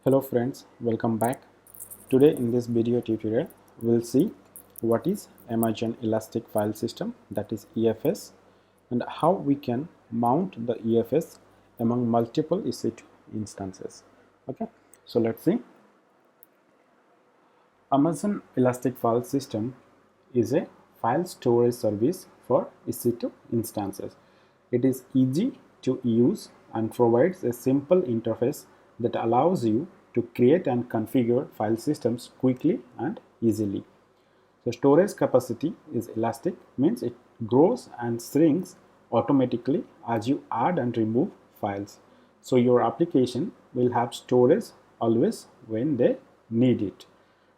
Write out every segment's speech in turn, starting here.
Hello friends, welcome back. Today in this video tutorial, we'll see what is Amazon Elastic File System, that is EFS, and how we can mount the EFS among multiple EC2 instances. Okay, so let's see. Amazon Elastic File System is a file storage service for EC2 instances. It is easy to use and provides a simple interface that allows you to create and configure file systems quickly and easily. So storage capacity is elastic, means it grows and shrinks automatically as you add and remove files. So your application will have storage always when they need it,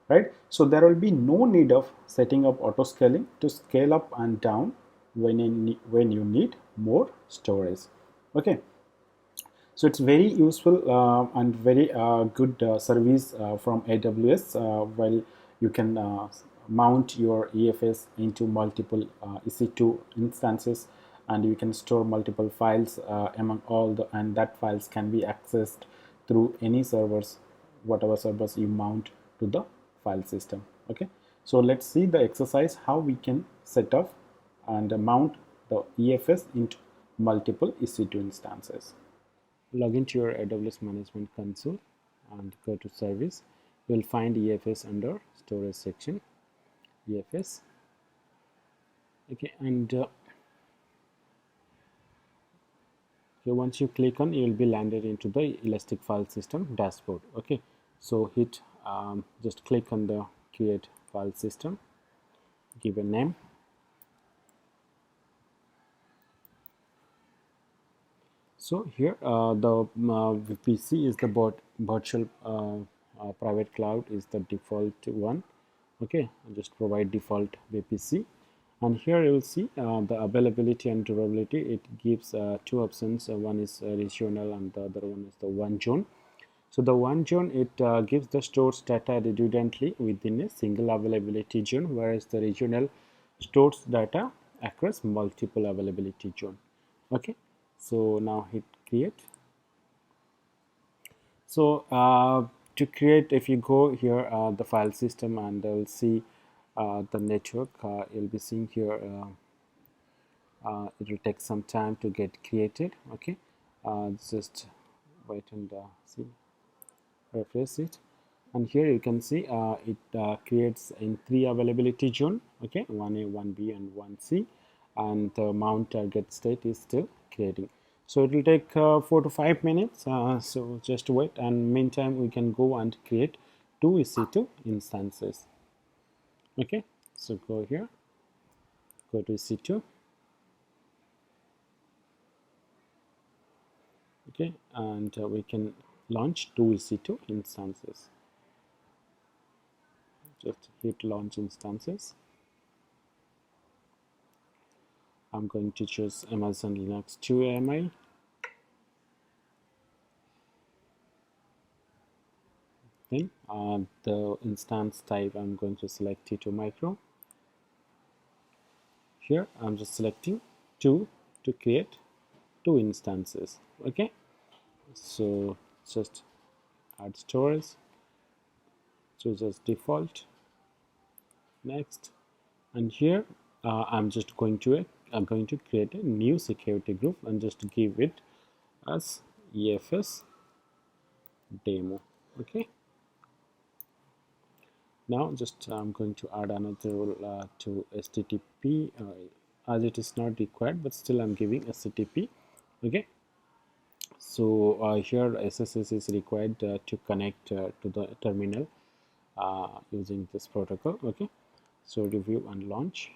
right? So there will be no need of setting up auto scaling to scale up and down when you need more storage. Okay, so it's very useful and very good service from AWS, while you can mount your EFS into multiple EC2 instances, and you can store multiple files among all the, and that files can be accessed through any servers, whatever servers you mount to the file system. Okay, so let's see the exercise how we can set up and mount the EFS into multiple EC2 instances. Log into your AWS Management Console and go to Service. You will find EFS under Storage section. EFS. Okay, and okay, once you click on, you will be landed into the Elastic File System dashboard. Okay, so hit just click on the Create File System. Give a name. So here the VPC is the virtual private cloud is the default one. Okay, I'll just provide default VPC, and here you will see the availability and durability. It gives two options. One is regional and the other one is the one zone. So the one zone, it gives the stores data redundantly within a single availability zone, whereas the regional stores data across multiple availability zone. Okay, so now hit create. So to create, if you go here the file system, and you'll see the network, you'll be seeing here it will take some time to get created. Okay, just wait and see, refresh it, and here you can see it creates in 3 availability zone. Okay, 1A, 1B and 1C, and the mount target state is still creating. So it will take 4 to 5 minutes, so just wait, and meantime we can go and create 2 EC2 instances. Okay, so go here, go to EC2. Okay, and we can launch 2 EC2 instances. Just hit launch instances. I'm going to choose Amazon Linux 2 AMI. Then the instance type, I'm going to select T2 micro. Here I'm just selecting 2 to create 2 instances. Okay, so just add storage, choose as default, next, and here I'm just going to create a new security group and just give it as EFS demo. Okay, now just I'm going to add another role to HTTP as it is not required, but still I'm giving HTTP. Okay, so here SSH is required to connect to the terminal using this protocol. Okay, so review and launch.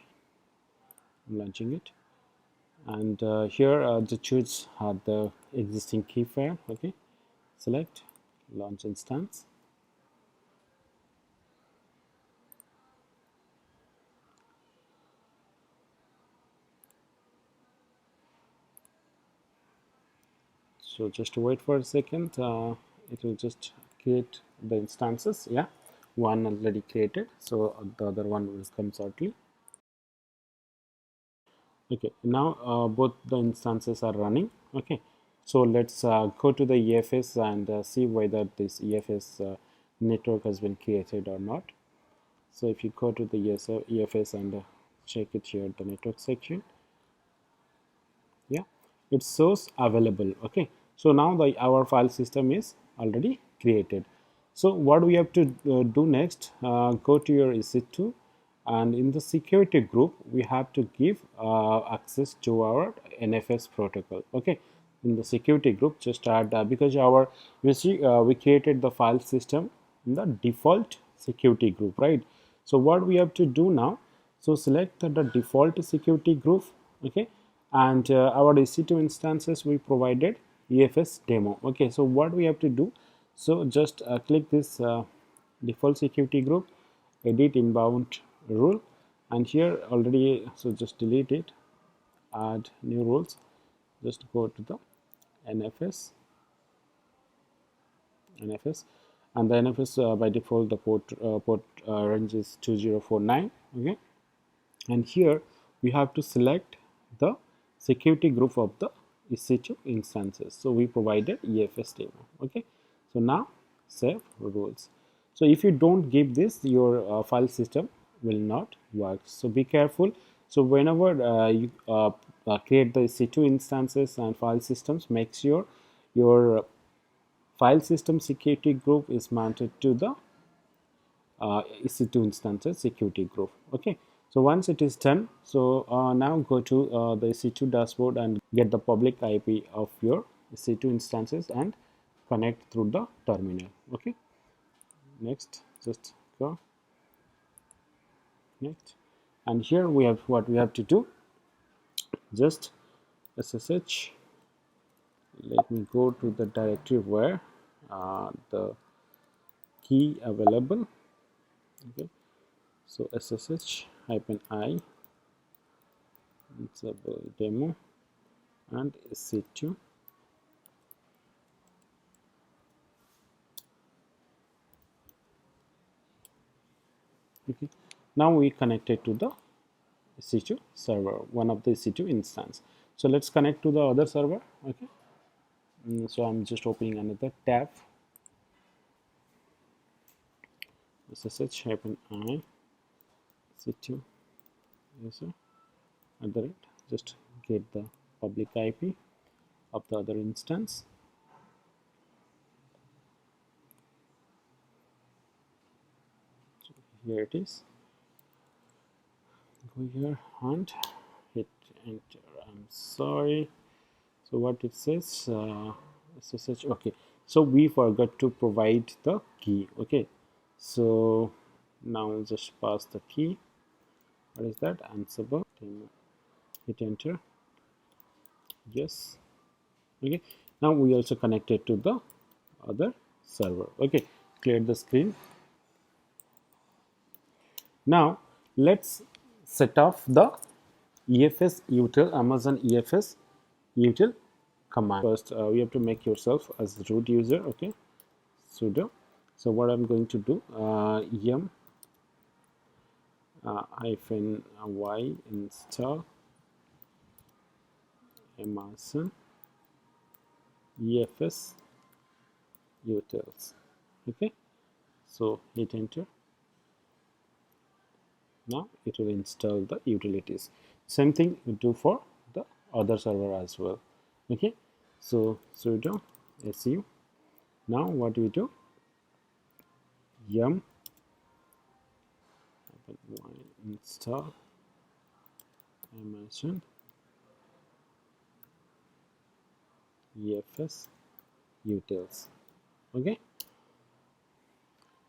I'm launching it, and here to choose the existing key file. Okay, select launch instance. So just wait for a second, it will just create the instances. Yeah, one already created, so the other one will come shortly. Okay, now both the instances are running. Okay, So let's go to the EFS and see whether this EFS network has been created or not. So if you go to the EFS and check it here, the network section, yeah, it shows available. Okay, so now our file system is already created. So what we have to do next, go to your EC2, and in the security group we have to give access to our NFS protocol. Okay, in the security group, just add because our you see we created the file system in the default security group, right? So what we have to do now, so select the default security group. Okay, and our EC2 instances we provided EFS demo. Okay, so what we have to do, so just click this default security group, edit inbound rule, and here already, so just delete it, add new rules, just go to the NFS, and the NFS by default the port range is 2049. Okay, and here we have to select the security group of the EC2 instances. So we provided EFS demo. Okay, so now save rules. So if you don't give this, your file system will not work. So be careful. So whenever you create the EC2 instances and file systems, make sure your file system security group is mounted to the EC2 instances security group. Okay, so once it is done, so now go to the EC2 dashboard and get the public IP of your EC2 instances and connect through the terminal. Okay, next, just go next, and here we have what we have to do, just SSH. Let me go to the directory where the key available. Okay, so SSH -i enable demo and EC2. Okay, now we connected to the EC2 server, one of the EC2 instance. So let's connect to the other server. Okay, so I'm just opening another tab, SSH -i EC2 user at the rate, just get the public IP of the other instance. So here it is. Go here and hit enter. I'm sorry. So what it says, SSH. Okay, so we forgot to provide the key. Okay, so now just pass the key. What is that? Ansible. Hit enter. Yes. Okay, now we also connected to the other server. Okay, clear the screen. Now let's set off the EFS util, Amazon EFS util command. First we have to make yourself as root user. Okay, sudo. So what I'm going to do, yum -y install Amazon EFS utils. Okay, so hit enter. Now it will install the utilities. Same thing we do for the other server as well. Okay, so sudo su. Now what we do, yum install Amazon EFS utils. Okay,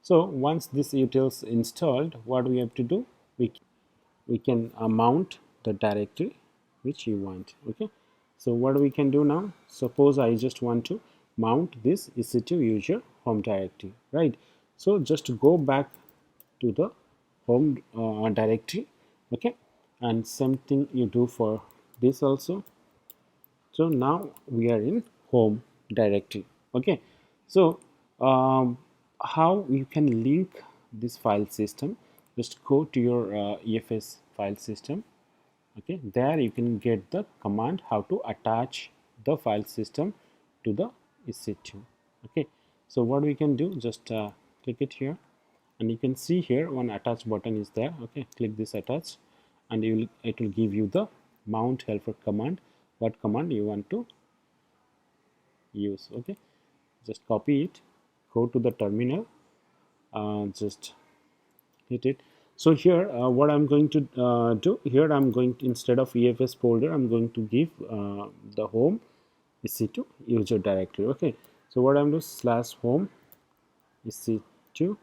so once this utils installed, what we have to do, we can mount the directory which you want. Okay, so what we can do now, suppose I just want to mount this EC2 user home directory, right? So just go back to the home directory. Okay, and same thing you do for this also. So now we are in home directory. Okay, so how you can link this file system, just go to your EFS file system. Okay, there you can get the command how to attach the file system to the EC2. Okay, so what we can do, just click it here, and you can see here one attach button is there. Okay, click this attach, and it will give you the mount helper command, what command you want to use. Okay, just copy it, go to the terminal, just hit it. So here what I'm going to do here, I'm going to, instead of EFS folder, I'm going to give the home EC2 user directory. Okay, so what I'm doing, slash home EC2,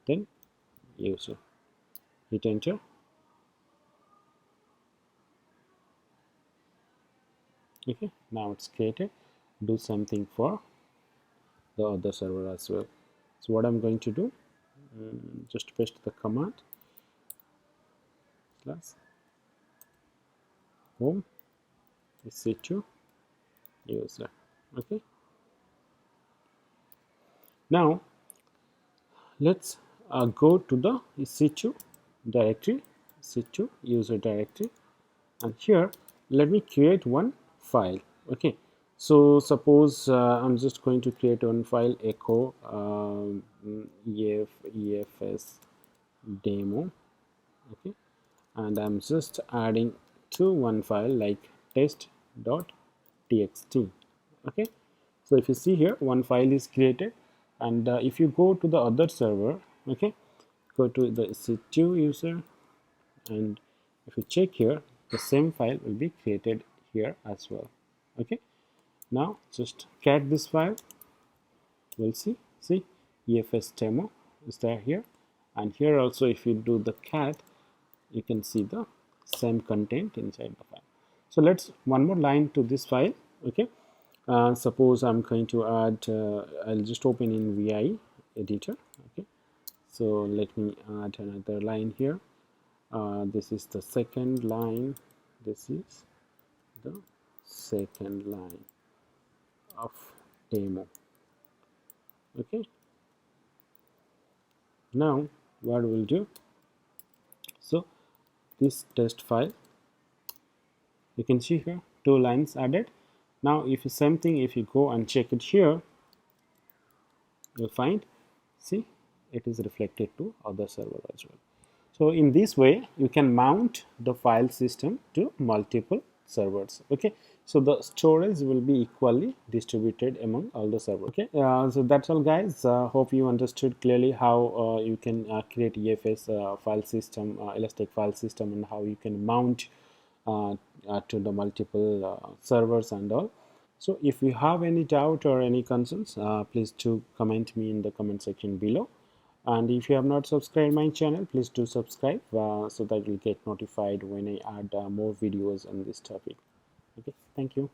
then user, hit enter. Okay, now it's created. Do something for the other server as well. So what I'm going to do, just paste the command, slash home EC2 user. Okay, now let's go to the EC2 directory, EC2 user directory, and here let me create one file. Okay, so suppose I'm just going to create one file, echo EFS demo. Okay, and I'm just adding to one file like test.txt. okay, so if you see here, one file is created, and if you go to the other server, okay, go to the EC2 user, and if you check here, the same file will be created here as well. Okay, now just cat this file, we'll see EFS demo is there here, and here also if you do the cat, you can see the same content inside the file. So let's one more line to this file. Okay, suppose I'm going to add, I'll just open in VI editor. Okay, so let me add another line here. This is the second line, this is the second line of demo. Okay, now what we'll do, so this test file, you can see here 2 lines added. Now if you same thing, if you go and check it here, you'll find, see, it is reflected to other server as well. So in this way you can mount the file system to multiple servers. Okay, so the storage will be equally distributed among all the servers. Okay, so that's all guys. Hope you understood clearly how you can create EFS file system, elastic file system, and how you can mount to the multiple servers and all. So if you have any doubt or any concerns, please do comment me in the comment section below. And if you have not subscribed my channel, please do subscribe so that you'll get notified when I add more videos on this topic. Okay, thank you.